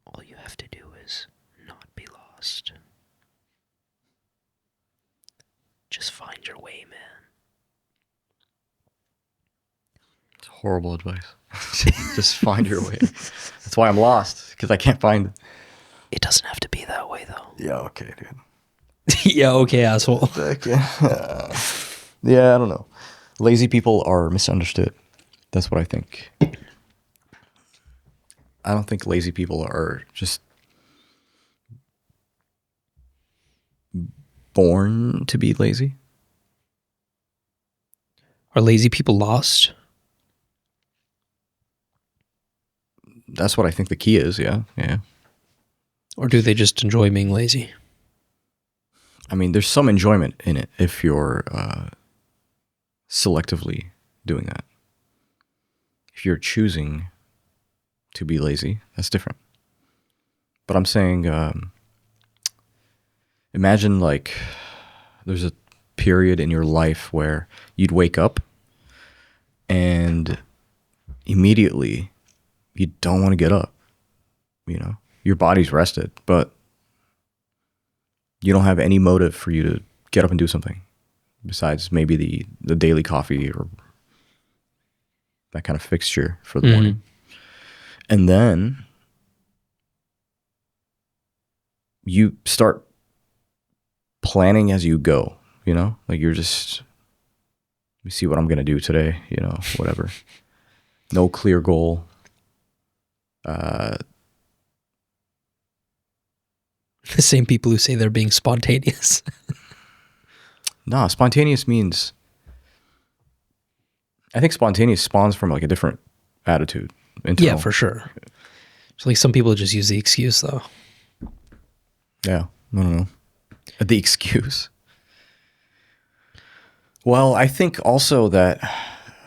All you have to do is not be lost. Just find your way, man. It's horrible advice. Just find your way. That's why I'm lost, because I can't find it. It doesn't have to be that way, though. Yeah, okay, dude. Yeah, okay, asshole. Yeah, I don't know. Lazy people are misunderstood. That's what I think. I don't think lazy people are just born to be lazy. Are lazy people lost? That's what I think the key is, yeah. Or do they just enjoy being lazy? I mean, there's some enjoyment in it if you're selectively doing that. If you're choosing to be lazy, that's different. But I'm saying, imagine like there's a period in your life where you'd wake up and immediately you don't want to get up. You know, your body's rested, but you don't have any motive for you to get up and do something besides maybe the daily coffee or that kind of fixture for the morning. And then you start planning as you go, you know, like you're just, let me see what I'm going to do today, you know, whatever. No clear goal. The same people who say they're being spontaneous. Nah, spontaneous means, I think spontaneous spawns from like a different attitude. Internal. Yeah, for sure. So like some people just use the excuse though. Yeah, I don't know. The excuse. Well, I think also that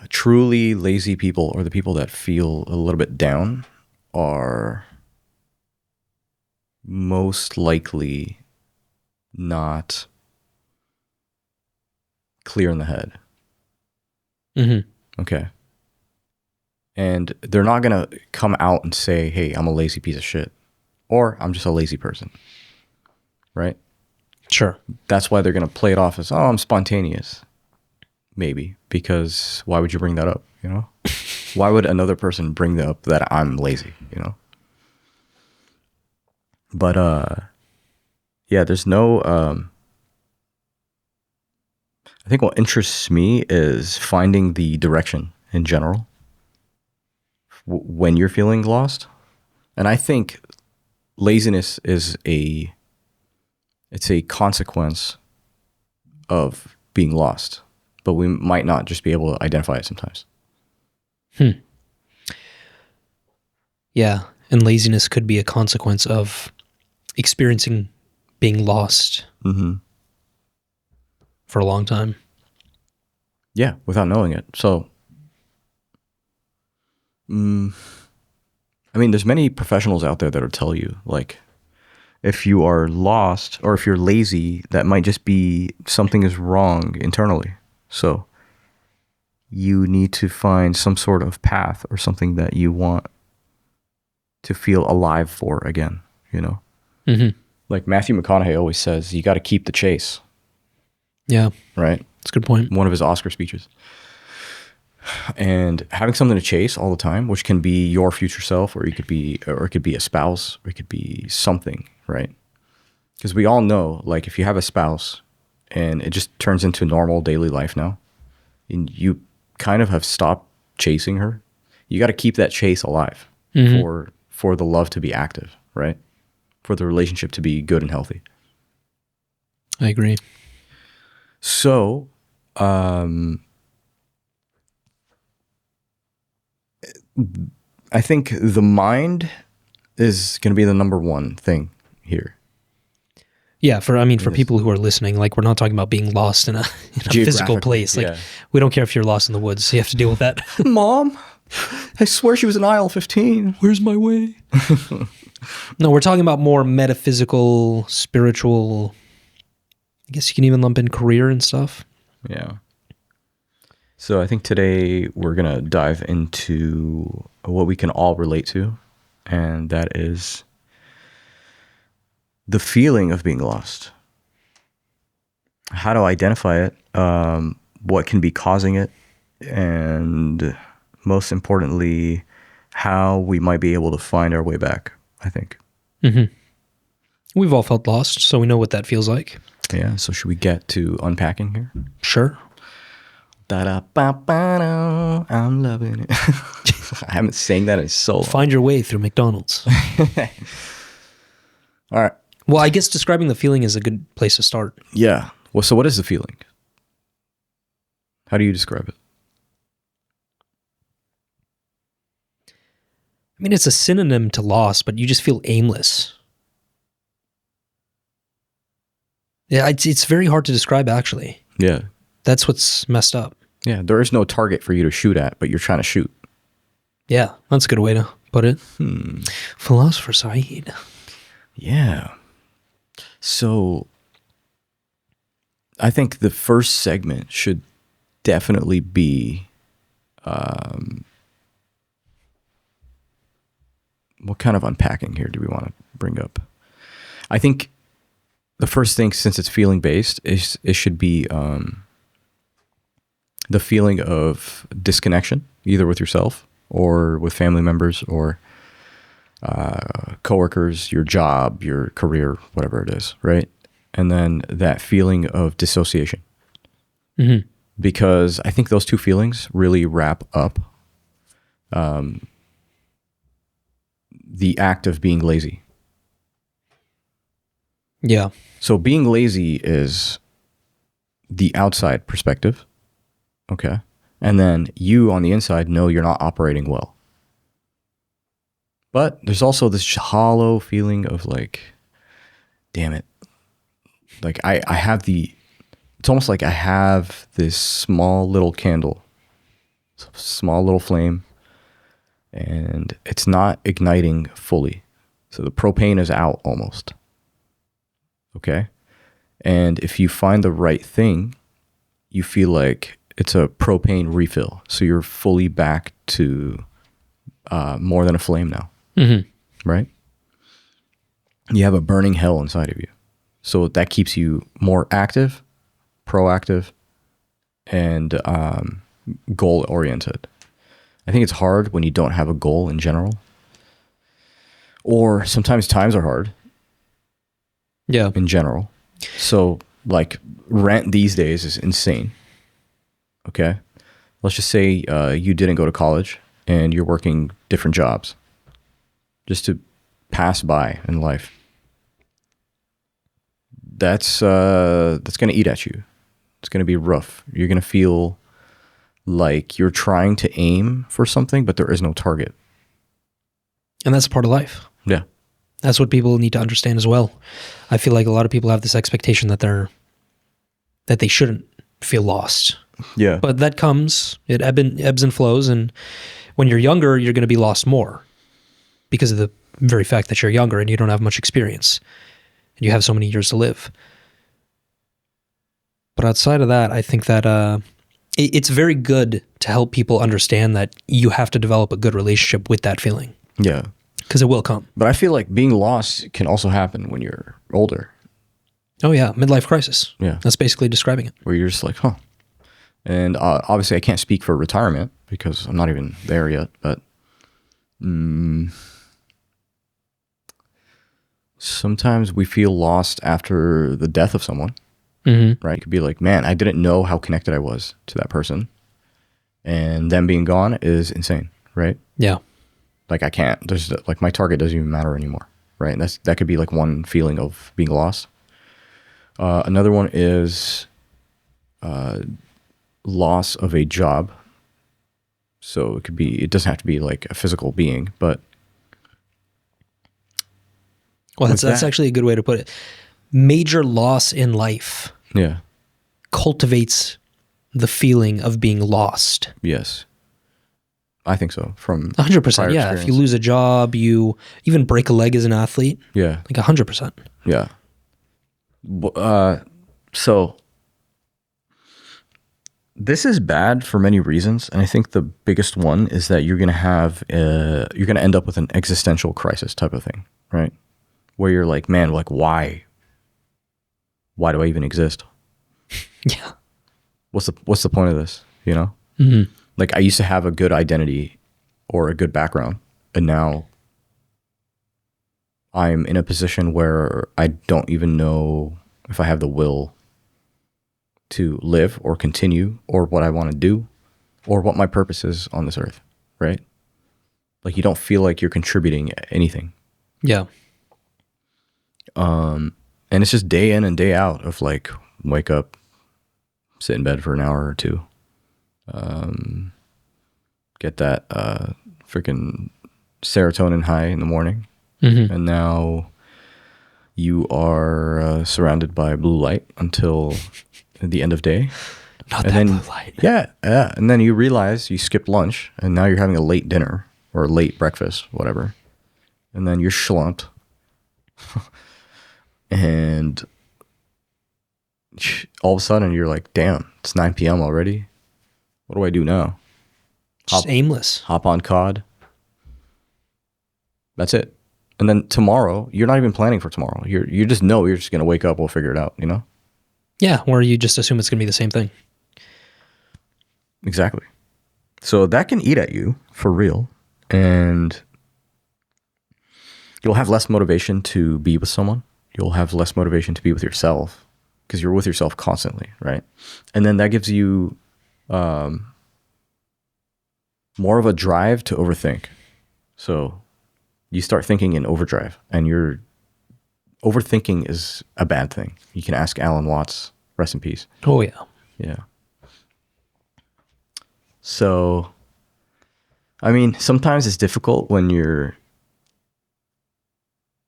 truly lazy people, or the people that feel a little bit down, are most likely not clear in the head. Mm-hmm. Okay. And they're not going to come out and say, hey, I'm a lazy piece of shit, or I'm just a lazy person. Right? Sure. That's why they're going to play it off as, oh, I'm spontaneous. Maybe. Because why would you bring that up, you know? Why would another person bring up that I'm lazy, you know? But, yeah, there's no, I think what interests me is finding the direction in general when you're feeling lost. And I think laziness is it's a consequence of being lost, but we might not just be able to identify it sometimes. Yeah, and laziness could be a consequence of experiencing being lost for a long time. Yeah, without knowing it. So, I mean, there's many professionals out there that'll tell you, like, if you are lost or if you're lazy, that might just be something is wrong internally. So you need to find some sort of path or something that you want to feel alive for again, you know? Like Matthew McConaughey always says, you got to keep the chase. Yeah. Right? That's a good point. One of his Oscar speeches. And having something to chase all the time, which can be your future self, or it could be a spouse, or it could be something, right? Because we all know, like, if you have a spouse and it just turns into normal daily life now, and you kind of have stopped chasing her, you got to keep that chase alive for the love to be active, right? For the relationship to be good and healthy. I agree. So, I think the mind is going to be the number one thing here. Yeah, for people who are listening, like, we're not talking about being lost in a physical place. Like, we don't care if you're lost in the woods, so you have to deal with that. Mom, I swear she was in aisle 15. Where's my way? No, we're talking about more metaphysical, spiritual. I guess you can even lump in career and stuff. Yeah. So I think today we're going to dive into what we can all relate to, and that is the feeling of being lost. How to identify it, what can be causing it, and most importantly, how we might be able to find our way back, I think. Mm-hmm. We've all felt lost, so we know what that feels like. Yeah, so should we get to unpacking here? Sure. Da-da-ba-ba-da, I'm loving it. I haven't sang that in so long. Find your way through McDonald's. All right. Well, I guess describing the feeling is a good place to start. Yeah. Well, so what is the feeling? How do you describe it? I mean, it's a synonym to loss, but you just feel aimless. Yeah, it's very hard to describe, actually. Yeah. That's what's messed up. Yeah, there is no target for you to shoot at, but you're trying to shoot. Yeah, that's a good way to put it. Philosopher Saeed. Yeah. So I think the first segment should definitely be what kind of unpacking here do we want to bring up? I think the first thing, since it's feeling based, is it should be the feeling of disconnection, either with yourself or with family members or coworkers, your job, your career, whatever it is, right? And then that feeling of dissociation. Mm-hmm. Because I think those two feelings really wrap up the act of being lazy. Yeah. So being lazy is the outside perspective. Okay. And then you on the inside know you're not operating well. But there's also this hollow feeling of like, damn it. Like I have it's almost like I have this small little candle, small little flame, and it's not igniting fully. So the propane is out almost. Okay. And if you find the right thing, you feel like it's a propane refill. So you're fully back to more than a flame now. Mm-hmm. Right? You have a burning hell inside of you. So that keeps you more active, proactive, and goal oriented. I think it's hard when you don't have a goal in general. Or sometimes times are hard. Yeah. In general. So like rent these days is insane. Okay. Let's just say you didn't go to college and you're working different jobs just to pass by in life. That's going to eat at you. It's going to be rough. You're going to feel like you're trying to aim for something, but there is no target. And that's part of life. Yeah. That's what people need to understand as well. I feel like a lot of people have this expectation that they shouldn't feel lost. Yeah. But that comes, it ebbs and flows. And when you're younger, you're going to be lost more because of the very fact that you're younger and you don't have much experience and you have so many years to live. But outside of that, I think that it's very good to help people understand that you have to develop a good relationship with that feeling. Yeah. Because it will come. But I feel like being lost can also happen when you're older. Oh yeah, midlife crisis. Yeah. That's basically describing it. Where you're just like, huh. And obviously I can't speak for retirement because I'm not even there yet, but sometimes we feel lost after the death of someone, right? It could be like, man, I didn't know how connected I was to that person. And them being gone is insane, right? Yeah. Like I can't, there's like my target doesn't even matter anymore, right? And that could be like one feeling of being lost. Another one is loss of a job. So it doesn't have to be like a physical being, but. Well, that's actually a good way to put it. Major loss in life. Yeah. Cultivates the feeling of being lost. Yes. I think so. From 100%. Yeah. If you lose a job, you even break a leg as an athlete. Yeah. Like 100%. Yeah. So this is bad for many reasons. And I think the biggest one is that you're going to end up with an existential crisis type of thing, right? where you're like, man, like why do I even exist? Yeah. What's the point of this? You know? Mm-hmm. Like I used to have a good identity or a good background, and now I'm in a position where I don't even know if I have the will to live or continue, or what I want to do, or what my purpose is on this earth, right? Like you don't feel like you're contributing anything. Yeah. And it's just day in and day out of like, wake up, sit in bed for an hour or two, get that freaking serotonin high in the morning, Mm-hmm. and now you are surrounded by blue light until the end of day. Not And that then, blue light. yeah, and then you realize you skipped lunch, and now you're having a late dinner or a late breakfast, whatever, and then you're schlumped, and all of a sudden you're like, damn, it's 9 p.m. already. What do I do now? Just aimless. Hop on COD. That's it. And then tomorrow, you're not even planning for tomorrow. You just know you're just gonna wake up. We'll figure it out. You know. Yeah, or you just assume it's going to be the same thing. Exactly. So that can eat at you for real, and you'll have less motivation to be with someone. You'll have less motivation to be with yourself because you're with yourself constantly, right? And then that gives you more of a drive to overthink. So you start thinking in overdrive, and overthinking is a bad thing. You can ask Alan Watts, rest in peace. Oh, yeah. Yeah. So, I mean, sometimes it's difficult when you're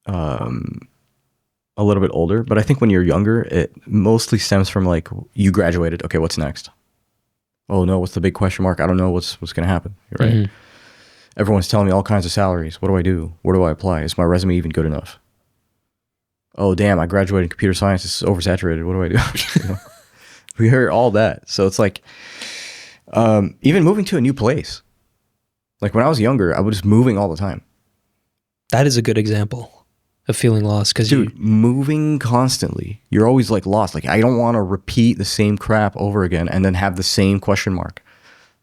a little bit older, but I think when you're younger, it mostly stems from like, you graduated. Okay, what's next? Oh no, what's the big question mark? I don't know what's going to happen. Right? Mm-hmm. Everyone's telling me all kinds of salaries. What do I do? Where do I apply? Is my resume even good enough? Oh damn, I graduated in computer science. It's oversaturated. What do I do? You know? We hear all that. So it's like, even moving to a new place. Like when I was younger, I was just moving all the time. That is a good example of feeling lost because Dude, moving constantly. You're always like lost. Like I don't want to repeat the same crap over again and then have the same question mark.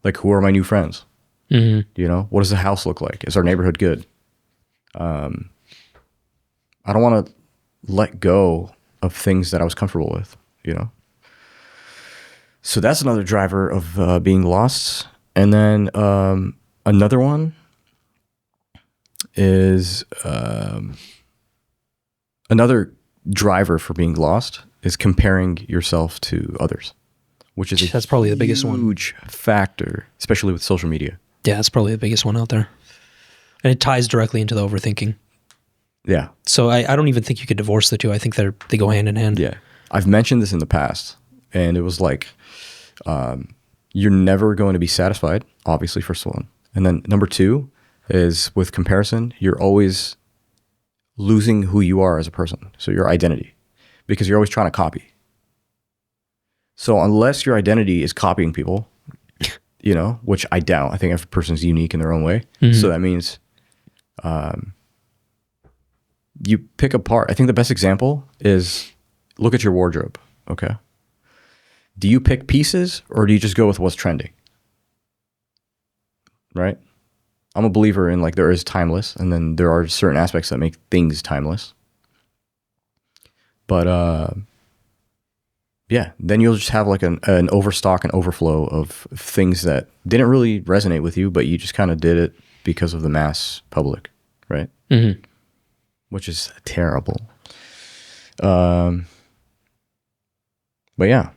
Like who are my new friends? Mm-hmm. You know, what does the house look like? Is our neighborhood good? I don't want to let go of things that I was comfortable with, you know? So that's another driver of being lost. And then another one is another driver for being lost is comparing yourself to others, which is That's probably the biggest one. Huge factor, especially with social media. Yeah, that's probably the biggest one out there. And it ties directly into the overthinking. Yeah. So I don't even think you could divorce the two. I think they go hand in hand. Yeah. I've mentioned this in the past, and it was like, you're never going to be satisfied, obviously, first one. And then number two is with comparison, you're always losing who you are as a person. So your identity, because you're always trying to copy. So unless your identity is copying people, you know, which I doubt. I think every person's unique in their own way. Mm-hmm. So that means you pick apart. I think the best example is look at your wardrobe. Okay. Do you pick pieces or do you just go with what's trending? Right? I'm a believer in like there is timeless, and then there are certain aspects that make things timeless. But yeah, then you'll just have like an overstock and overflow of things that didn't really resonate with you, but you just kind of did it because of the mass public, right? Mm-hmm. Which is terrible. But yeah,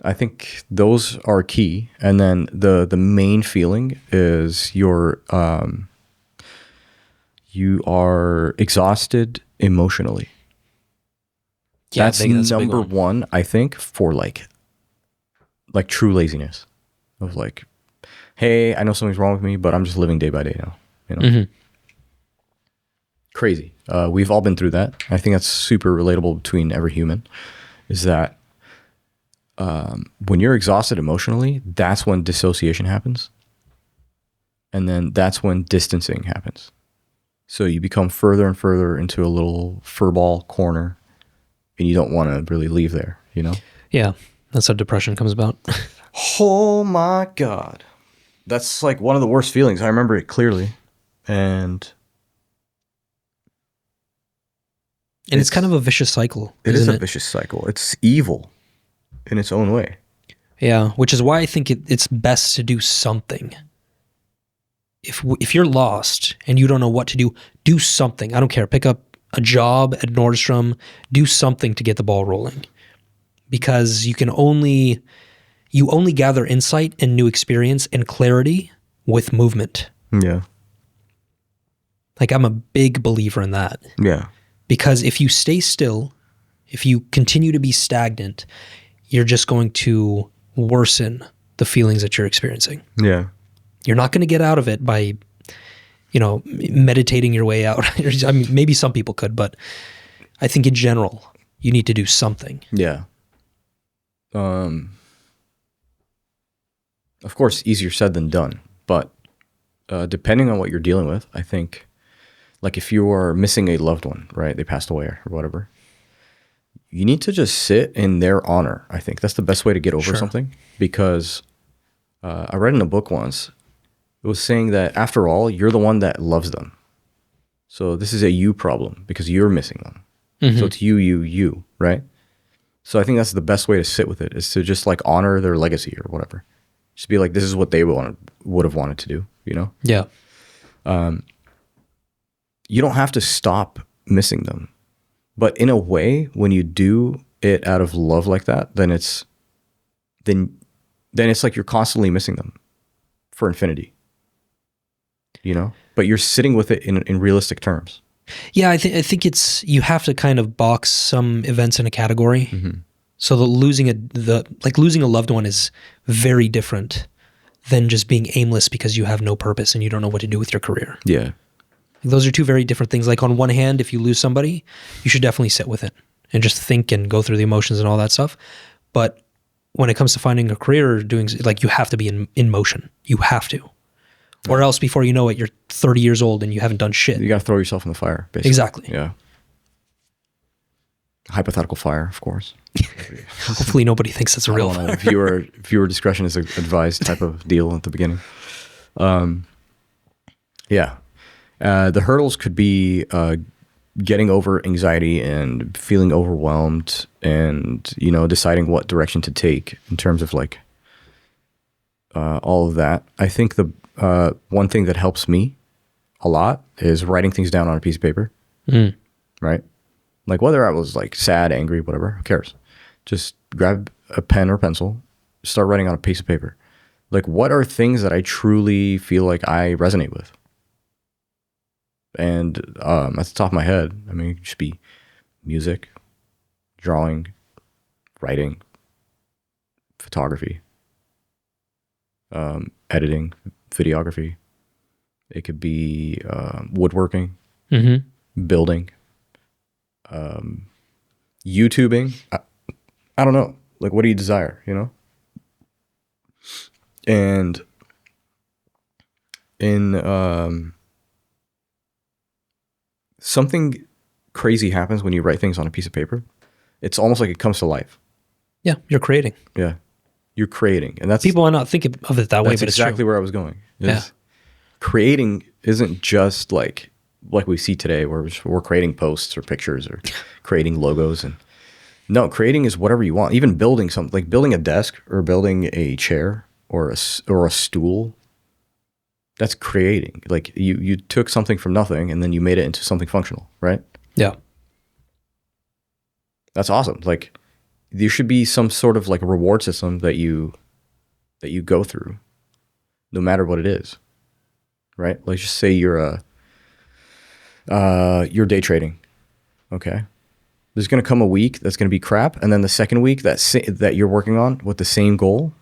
I think those are key. And then the main feeling is you are exhausted emotionally. Yeah, That's a big number one, I think, for like true laziness. Of like, hey, I know something's wrong with me, but I'm just living day by day now. You know, Mm-hmm. Crazy. We've all been through that. I think that's super relatable between every human. Is that when you're exhausted emotionally, that's when dissociation happens, and then that's when distancing happens. So you become further and further into a little furball corner, and you don't want to really leave there, you know? Yeah, that's how depression comes about. Oh my God. That's like one of the worst feelings. I remember it clearly. And it's kind of a vicious cycle. it is isn't a vicious cycle. It's evil in its own way. Yeah, which is why I think it's best to do something. If you're lost and you don't know what to do something. I don't care. Pick up a job at Nordstrom. Do something to get the ball rolling, because you only gather insight and new experience and clarity with movement. Yeah. Like, I'm a big believer in that. Yeah. Because if you stay still, if you continue to be stagnant, you're just going to worsen the feelings that you're experiencing. Yeah. You're not going to get out of it by, meditating your way out. I mean, maybe some people could, but I think in general, you need to do something. Yeah. Of course, easier said than done, but depending on what you're dealing with, I think, like if you are missing a loved one, right? They passed away or whatever. You need to just sit in their honor. I think that's the best way to get over something, because I read in a book once, it was saying that after all, you're the one that loves them. So this is a you problem because you're missing them. Mm-hmm. So it's you, right? So I think that's the best way to sit with it, is to just like honor their legacy or whatever. Just be like, this is what they would have wanted to do, you know? Yeah. You don't have to stop missing them. But in a way, when you do it out of love like that, then it's like you're constantly missing them for infinity. You know? But you're sitting with it in realistic terms. Yeah, I think you have to kind of box some events in a category. Mm-hmm. So that losing a loved one is very different than just being aimless because you have no purpose and you don't know what to do with your career. Yeah. Those are two very different things. Like, on one hand, if you lose somebody, you should definitely sit with it and just think and go through the emotions and all that stuff. But when it comes to finding a career or doing, like, you have to be in motion. You have to. Or else before you know it, you're 30 years old and you haven't done shit. You got to throw yourself in the fire, basically. Exactly. Yeah. Hypothetical fire, of course. Hopefully nobody thinks it's a real fire. Viewer discretion is advised type of deal at the beginning. Yeah. The hurdles could be getting over anxiety and feeling overwhelmed and, deciding what direction to take in terms of like all of that. I think the one thing that helps me a lot is writing things down on a piece of paper. Mm. Right? Like, whether I was like sad, angry, whatever, who cares? Just grab a pen or pencil, start writing on a piece of paper. Like, what are things that I truly feel like I resonate with? And at the top of my head, I mean, it could just be music, drawing, writing, photography, editing, videography. It could be woodworking, building, YouTubing. I don't know. Like, what do you desire, And in something crazy happens when you write things on a piece of paper. It's almost like it comes to life. Yeah, you're creating. Yeah, you're creating, and that's people might not think of it that way, but it's exactly where I was going. Creating isn't just like we see today, where we're creating posts or pictures or creating logos, and no, creating is whatever you want. Even building something, like building a desk or building a chair or a stool. That's creating. Like, you took something from nothing and then you made it into something functional, right? Yeah. That's awesome. Like, there should be some sort of like reward system that you go through, no matter what it is, right? Let's just say you're day trading. Okay. There's going to come a week that's going to be crap. And then the second week that you're working on with the same goal,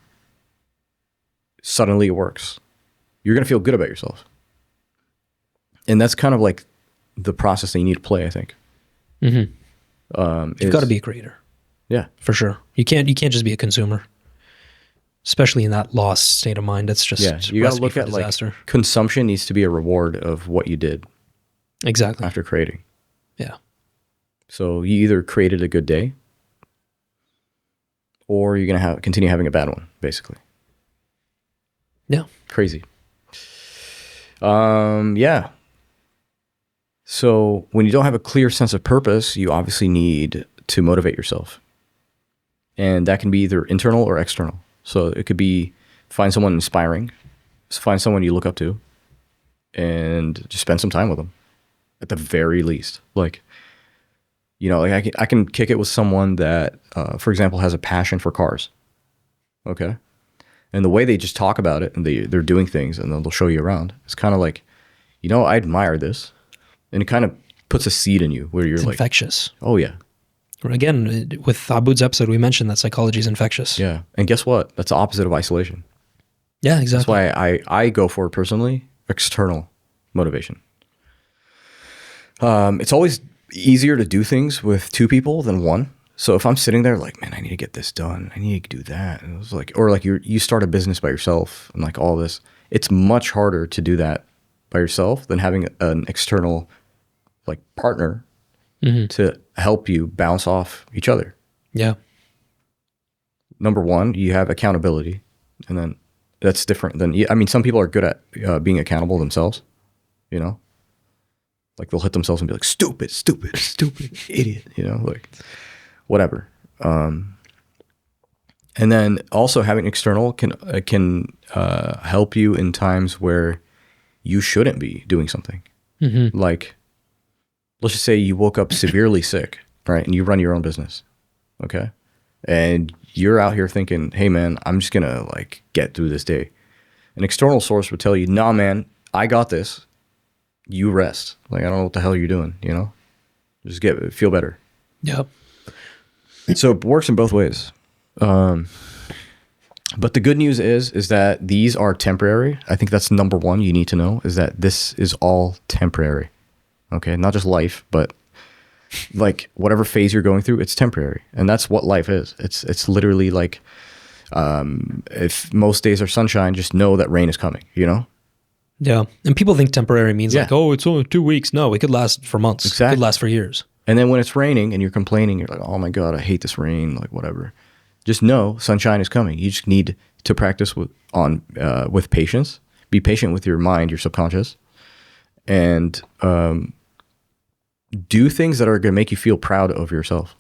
suddenly it works. You're going to feel good about yourself. And that's kind of like the process that you need to play, I think. Mm-hmm. You've got to be a creator. Yeah. For sure. You can't just be a consumer. Especially in that lost state of mind. That's just you got to look at disaster. Like, consumption needs to be a reward of what you did. Exactly. after creating. Yeah. So you either created a good day or you're going to continue having a bad one, basically. Yeah. Crazy. Yeah. So when you don't have a clear sense of purpose, you obviously need to motivate yourself. And that can be either internal or external. So it could be find someone inspiring, find someone you look up to, and just spend some time with them at the very least. Like, you know, like I can kick it with someone that, for example, has a passion for cars. Okay. And the way they just talk about it and they're doing things and they'll show you around. It's kind of like, you know, I admire this. And it kind of puts a seed in you where you're It's like, infectious. oh yeah. Again, with Abud's episode, we mentioned that psychology is infectious. Yeah. And guess what? That's the opposite of isolation. Yeah, exactly. That's why I go for personally external motivation. It's always easier to do things with two people than one. So if I'm sitting there like, man, I need to get this done. I need to do that. And it was like, or like you start a business by yourself and like all this, it's much harder to do that by yourself than having an external like partner to help you bounce off each other. Yeah. Number one, you have accountability, and then that's different than, I mean, some people are good at being accountable themselves, you know, like they'll hit themselves and be like, stupid, idiot, you know, like whatever. And then also having external can help you in times where you shouldn't be doing something. Like, let's just say you woke up severely sick, right? And you run your own business. Okay. And you're out here thinking, hey man, I'm just going to like get through this day. An external source would tell you, nah, man, I got this. You rest. Like, I don't know what the hell you're doing, you know? Just feel better. Yep. So it works in both ways. But the good news is that these are temporary. I think that's number one you need to know, is that this is all temporary. Okay, not just life, but like whatever phase you're going through, it's temporary. And that's what life is. It's literally like, if most days are sunshine, just know that rain is coming, you know? Yeah. And people think temporary means like, oh, it's only 2 weeks. No, it could last for months. Exactly. It could last for years. And then when it's raining and you're complaining, you're like, oh my God, I hate this rain, like whatever. Just know sunshine is coming. You just need to practice with patience. Be patient with your mind, your subconscious, and do things that are going to make you feel proud of yourself.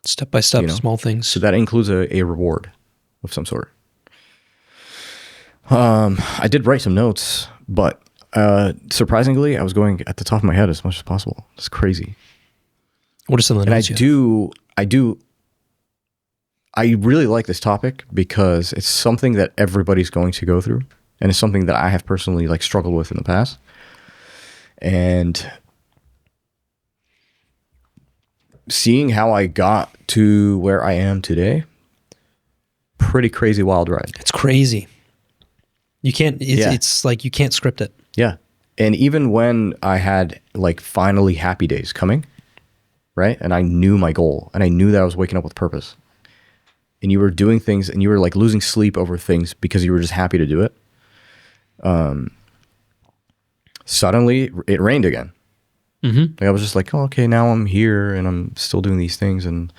Step by step, You know? small things. So that includes a reward of some sort. I did write some notes, but surprisingly, I was going at the top of my head as much as possible. It's crazy. What are some of the And notes I really like this topic because it's something that everybody's going to go through, and it's something that I have personally like struggled with in the past. And seeing how I got to where I am today, pretty crazy wild ride. It's crazy. You can't, it's like you can't script it. Yeah. And even when I had like finally happy days coming, right? And I knew my goal and I knew that I was waking up with purpose, and you were doing things and you were like losing sleep over things because you were just happy to do it. Suddenly it rained again. Like I was just like, oh, okay, now I'm here and I'm still doing these things and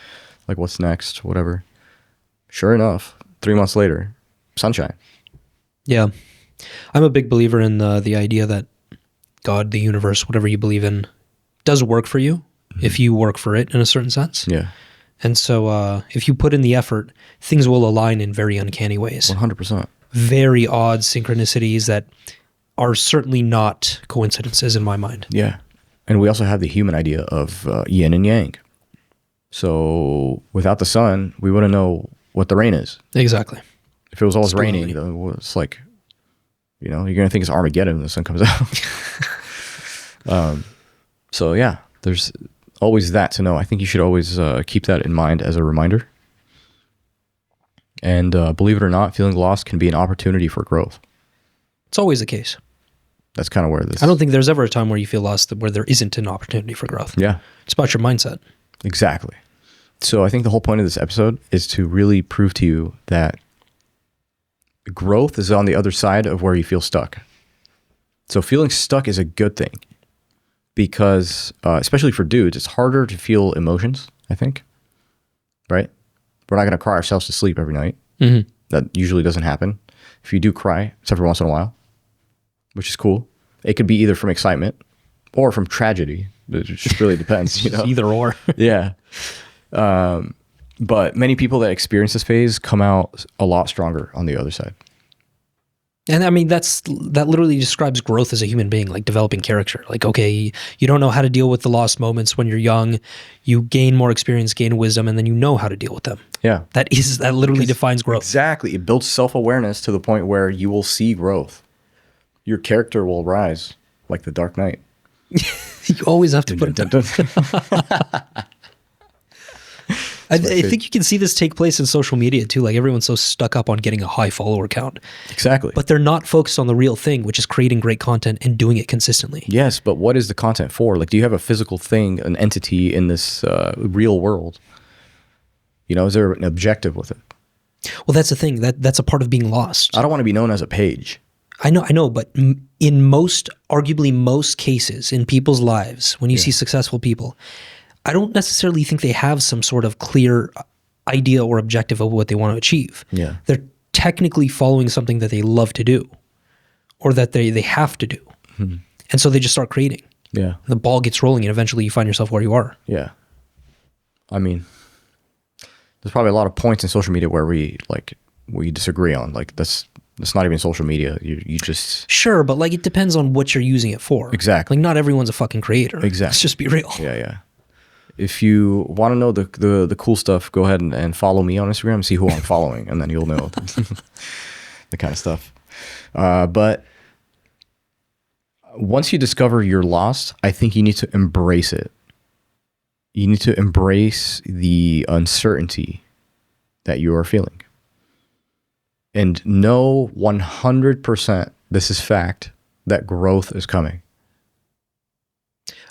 like, what's next? Whatever. Sure enough, 3 months later, sunshine. Yeah. I'm a big believer in the idea that God, the universe, whatever you believe in, does work for you if you work for it in a certain sense. Yeah. And so if you put in the effort, things will align in very uncanny ways. 100%. Very odd synchronicities that are certainly not coincidences in my mind. Yeah. And we also have the human idea of yin and yang. So without the sun, we wouldn't know what the rain is. Exactly. If it was always It's raining, totally- then it's like, you know, you're going to think it's Armageddon when the sun comes out. So yeah, there's always that to know. I think you should always keep that in mind as a reminder. And believe it or not, feeling lost can be an opportunity for growth. It's always the case. That's kind of where this... I don't think there's ever a time where you feel lost where there isn't an opportunity for growth. Yeah, It's about your mindset. exactly. So I think the whole point of this episode is to really prove to you that growth is on the other side of where you feel stuck. So feeling stuck is a good thing. because especially for dudes, it's harder to feel emotions, I think. Right? We're not going to cry ourselves to sleep every night. That usually doesn't happen. If you do cry, it's every once in a while, which is cool. It could be either from excitement or from tragedy. It just really depends. You know? Either or. Yeah. But many people that experience this phase come out a lot stronger on the other side. And I mean, that literally describes growth as a human being, like developing character. Like, okay, you don't know how to deal with the lost moments when you're young. You gain more experience, gain wisdom, and then you know how to deal with them. Yeah. That literally defines growth. Exactly. It builds self-awareness to the point where you will see growth. Your character will rise like the Dark Knight. You always have to put it down. I think you can see this take place in social media too. Like everyone's so stuck up on getting a high follower count. Exactly. But they're not focused on the real thing, which is creating great content and doing it consistently. Yes, but what is the content for? Like, do you have a physical thing, an entity in this real world? You know, is there an objective with it? Well, that's the thing. That's a part of being lost. I don't want to be known as a page. I know, but in arguably most cases in people's lives, when you see successful people, I don't necessarily think they have some sort of clear idea or objective of what they want to achieve. Yeah. They're technically following something that they love to do or that they have to do. And so they just start creating. Yeah. The ball gets rolling and eventually you find yourself where you are. Yeah. I mean, there's probably a lot of points in social media where we disagree on. Like that's not even social media. You just Sure, but like it depends on what you're using it for. Exactly. Like not everyone's a fucking creator. Exactly. Let's just be real. Yeah. If you want to know the cool stuff, go ahead and follow me on Instagram, see who I'm following, and then you'll know the kind of stuff. But once you discover you're lost, I think you need to embrace it. You need to embrace the uncertainty that you are feeling. And know 100%, this is fact, that growth is coming.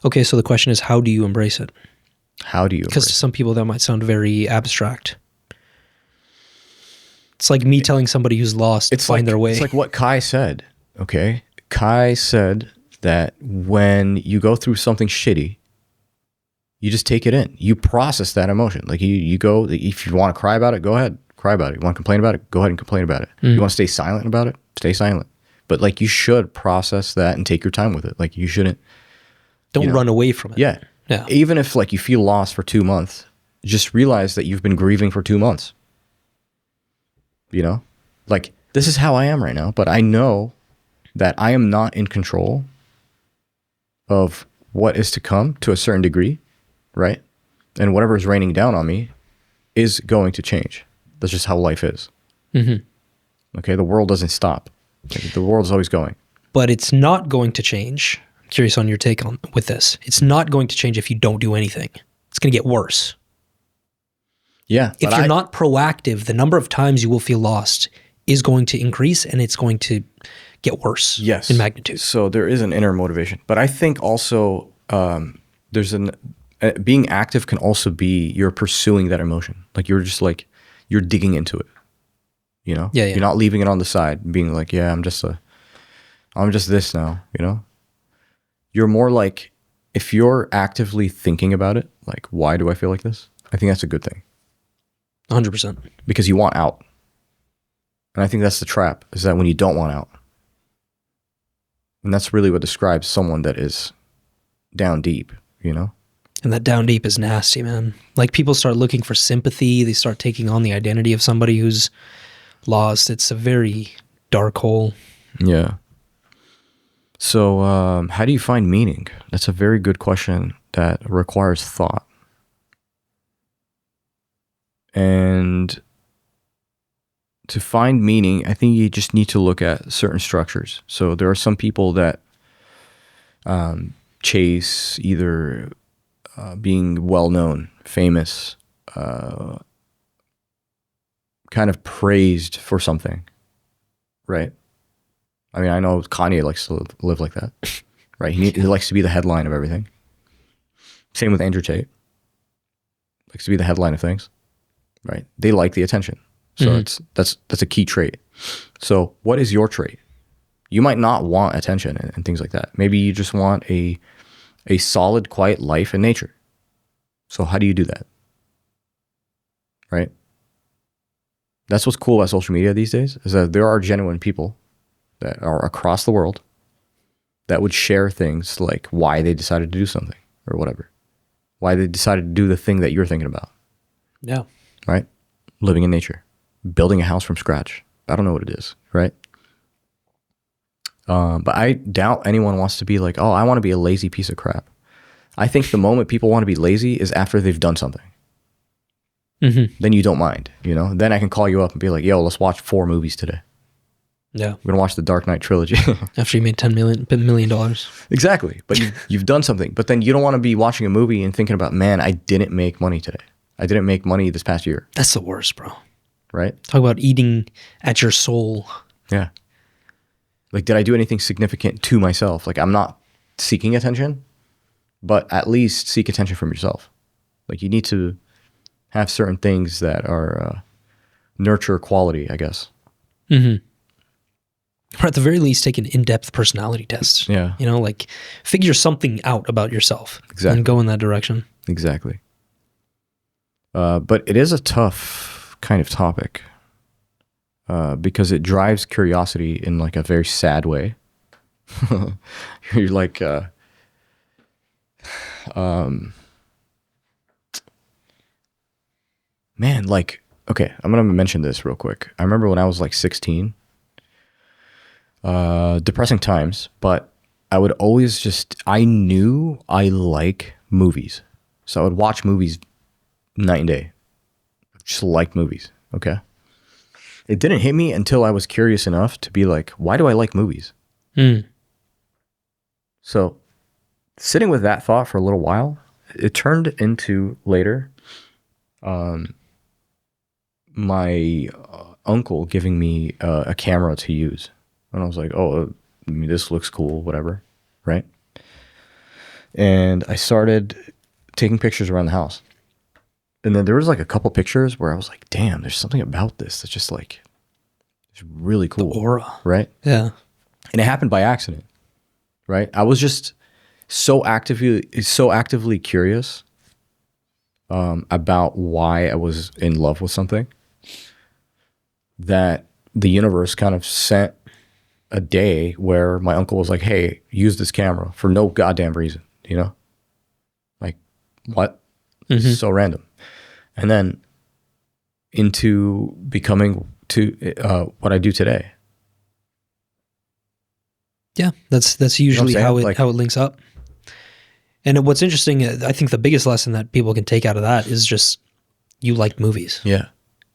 Okay, so the question is, how do you embrace it? How do you? Because to some people that might sound very abstract. It's like me telling somebody who's lost to find their way. It's like what Kai said, okay? Kai said that when you go through something shitty, you just take it in. You process that emotion. Like you go, if you want to cry about it, go ahead, cry about it. You want to complain about it, go ahead and complain about it. You want to stay silent about it, stay silent. But like you should process that and take your time with it. Like you shouldn't. Don't run away from it. Yeah. Even if like you feel lost for 2 months, just realize that you've been grieving for 2 months. You know, like this is how I am right now, but I know that I am not in control of what is to come to a certain degree, right? And whatever is raining down on me is going to change. That's just how life is. Okay, the world doesn't stop. The world is always going. But it's not going to change. I'm curious on your take on with this. It's not going to change if you don't do anything. It's going to get worse. Yeah. If you're not proactive, the number of times you will feel lost is going to increase and it's going to get worse in magnitude. So there is an inner motivation. But I think also there's being active can also be you're pursuing that emotion. Like you're just like, you're digging into it. You know? Yeah. You're not leaving it on the side, being like, yeah, I'm just this now, you know? You're more like, if you're actively thinking about it, like, why do I feel like this? I think that's a good thing. 100%. Because you want out. And I think that's the trap, is that when you don't want out. And that's really what describes someone that is down deep, you know? And that down deep is nasty, man. Like people start looking for sympathy. They start taking on the identity of somebody who's lost. It's a very dark hole. Yeah. So how do you find meaning? That's a very good question that requires thought. And to find meaning, I think you just need to look at certain structures. So there are some people that chase either being well-known, famous, kind of praised for something, right? I mean, I know Kanye likes to live like that, right? He likes to be the headline of everything. Same with Andrew Tate. Likes to be the headline of things, right? They like the attention. So that's a key trait. So what is your trait? You might not want attention and things like that. Maybe you just want a a solid, quiet life in nature. So how do you do that? Right? That's what's cool about social media these days, is that there are genuine people that are across the world that would share things like why they decided to do something or whatever. Why they decided to do the thing that you're thinking about. Yeah. Right? Living in nature. Building a house from scratch. I don't know what it is, right? But I doubt anyone wants to be like, oh, I want to be a lazy piece of crap. I think the moment people want to be lazy is after they've done something. Mm-hmm. Then you don't mind, you know? Then I can call you up and be like, yo, let's watch 4 movies today. Yeah. We're going to watch the Dark Knight trilogy. After you made $10 million. Exactly. But you've done something. But then you don't want to be watching a movie and thinking about, man, I didn't make money today. I didn't make money this past year. That's the worst, bro. Right? Talk about eating at your soul. Yeah. Like, did I do anything significant to myself? Like, I'm not seeking attention, but at least seek attention from yourself. Like, you need to have certain things that are nurture quality, I guess. Mm-hmm. Or at the very least, take an in-depth personality test. Yeah. You know, like figure something out about yourself. Exactly. And go in that direction. Exactly. But it is a tough kind of topic because it drives curiosity in like a very sad way. You're like, man, like, okay, I'm going to mention this real quick. I remember when I was like 16, depressing times, but I would always I knew I like movies. So I would watch movies night and day. Just like movies, okay? It didn't hit me until I was curious enough to be like, why do I like movies? Mm. So sitting with that thought for a little while, it turned into later my uncle giving me a camera to use. And I was like, oh, I mean, this looks cool, whatever, right? And I started taking pictures around the house. And then there was like a couple pictures where I was like, damn, there's something about this that's just like, it's really cool. The aura. Right? Yeah. And it happened by accident, right? I was just so actively curious about why I was in love with something that the universe kind of sent a day where my uncle was like, hey, use this camera for no goddamn reason, you know? Like, what? Mm-hmm. So random. And then into becoming what I do today. Yeah, that's usually You know what I'm saying? how it links up. And what's interesting, I think the biggest lesson that people can take out of that is just you like movies. Yeah.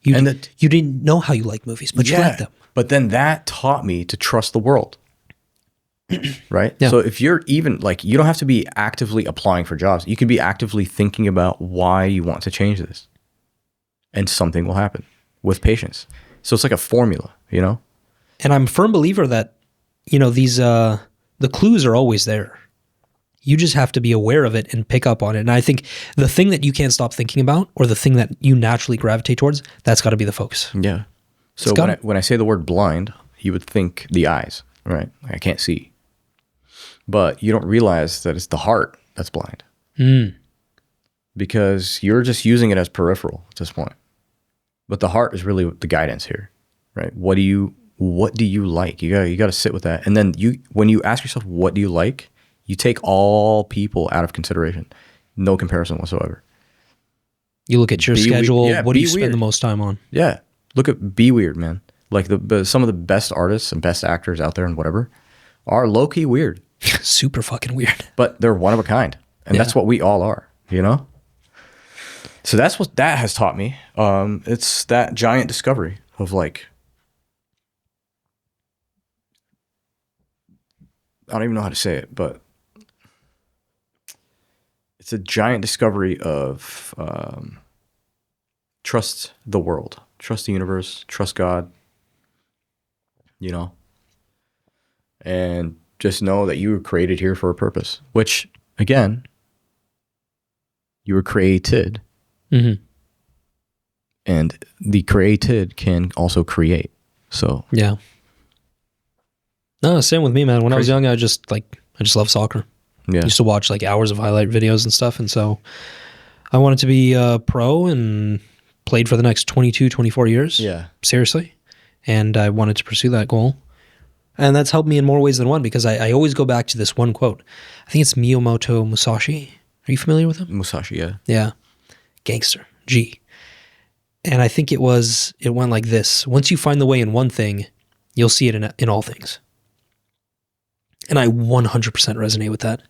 You And you didn't know how you like movies, but you like them. But then that taught me to trust the world. Right? Yeah. So if you're even like, you don't have to be actively applying for jobs. You can be actively thinking about why you want to change this. And something will happen with patience. So it's like a formula, you know? And I'm a firm believer that, you know, these the clues are always there. You just have to be aware of it and pick up on it. And I think the thing that you can't stop thinking about, or the thing that you naturally gravitate towards, that's got to be the focus. Yeah. So when I say the word blind, you would think the eyes, right? Like I can't see. But you don't realize that it's the heart that's blind. Mm. Because you're just using it as peripheral at this point. But the heart is really the guidance here, right? What do you like? You got to sit with that. And then when you ask yourself, what do you like? You take all people out of consideration. No comparison whatsoever. You look at your schedule. What do you spend weird. the most time on? Yeah. Look at Be Weird, man. Like some of the best artists and best actors out there and whatever are low-key weird. Super fucking weird. But they're one of a kind. And that's what we all are, you know? So that's what that has taught me. It's that giant discovery of like, I don't even know how to say it, but it's a giant discovery of trust the world, trust the universe, trust God, you know? And just know that you were created here for a purpose, which, again, you were created. Mm-hmm. And the created can also create. So yeah. No, same with me, man. When I was young, I just love soccer. Yeah. I used to watch like hours of highlight videos and stuff. And so I wanted to be a pro and played for the next 22, 24 years. Yeah. Seriously. And I wanted to pursue that goal. And that's helped me in more ways than one because I always go back to this one quote. I think it's Miyamoto Musashi. Are you familiar with him? Musashi, yeah. Yeah. Gangster. G. And I think it went like this. Once you find the way in one thing, you'll see it in all things. And I 100% resonate with that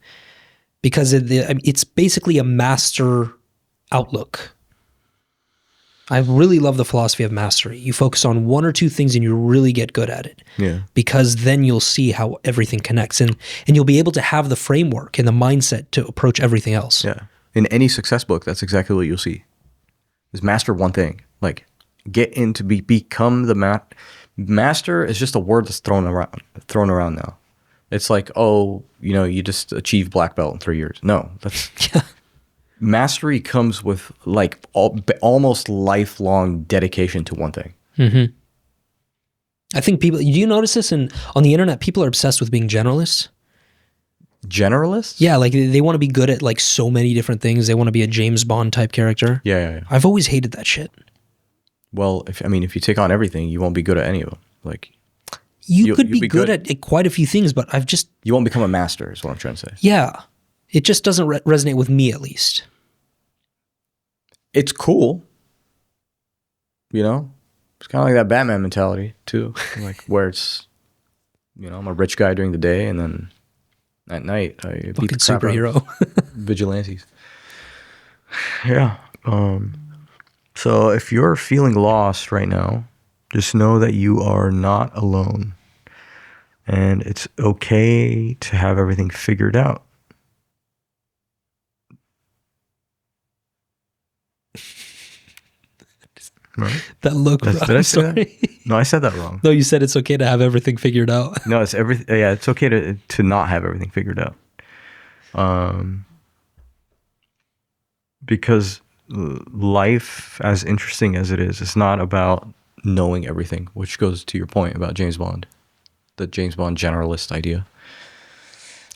because it's basically a master outlook. I really love the philosophy of mastery. You focus on one or two things and you really get good at it. Yeah. Because then you'll see how everything connects and you'll be able to have the framework and the mindset to approach everything else. Yeah. In any success book, that's exactly what you'll see. Is master one thing. Like get into become the master is just a word that's thrown around now. It's like, oh, you just achieved black belt in 3 years. No, that's mastery comes with like almost lifelong dedication to one thing. Mm-hmm. I think do you notice this on the internet? People are obsessed with being generalists. Generalists? Yeah, like they want to be good at like so many different things. They want to be a James Bond type character. Yeah. I've always hated that shit. Well, if you take on everything, you won't be good at any of them. Like you could be good at quite a few things, but you won't become a master is what I'm trying to say. Yeah. It just doesn't resonate with me, at least. It's cool. It's kind of like that Batman mentality too. Like where it's, I'm a rich guy during the day and then at night I beat the crap superhero. out of vigilantes. Yeah. So if you're feeling lost right now, just know that you are not alone. And it's okay to have everything figured out. Right? That look. Did I say that? No, I said that wrong. No, you said it's okay to have everything figured out. No, it's everything. Yeah, it's okay to not have everything figured out. Because life, as interesting as it is, it's not about knowing everything, which goes to your point about James Bond, the James Bond generalist idea.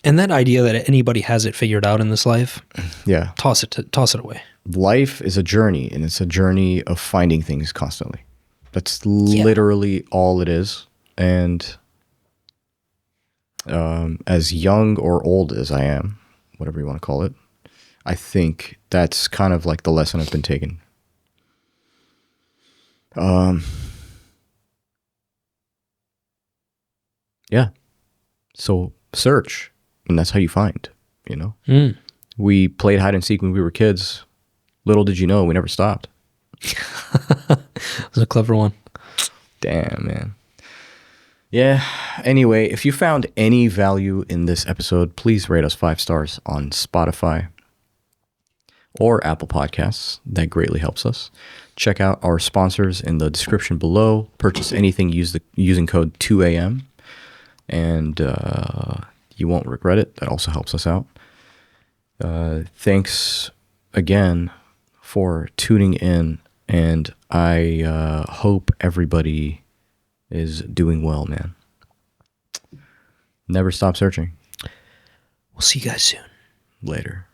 And that idea that anybody has it figured out in this life, yeah, toss it away. Life is a journey, and it's a journey of finding things constantly. That's literally all it is. And as young or old as I am, whatever you want to call it, I think that's kind of like the lesson I've been taking. Yeah. So search, and that's how you find, We played hide and seek when we were kids. Little did you know, we never stopped. That's a clever one. Damn, man. Yeah. Anyway, if you found any value in this episode, please rate us 5 stars on Spotify or Apple Podcasts. That greatly helps us. Check out our sponsors in the description below. Purchase anything using code 2AM, and you won't regret it. That also helps us out. Thanks again for tuning in, and I hope everybody is doing well, man. Never stop searching. We'll see you guys soon. Later.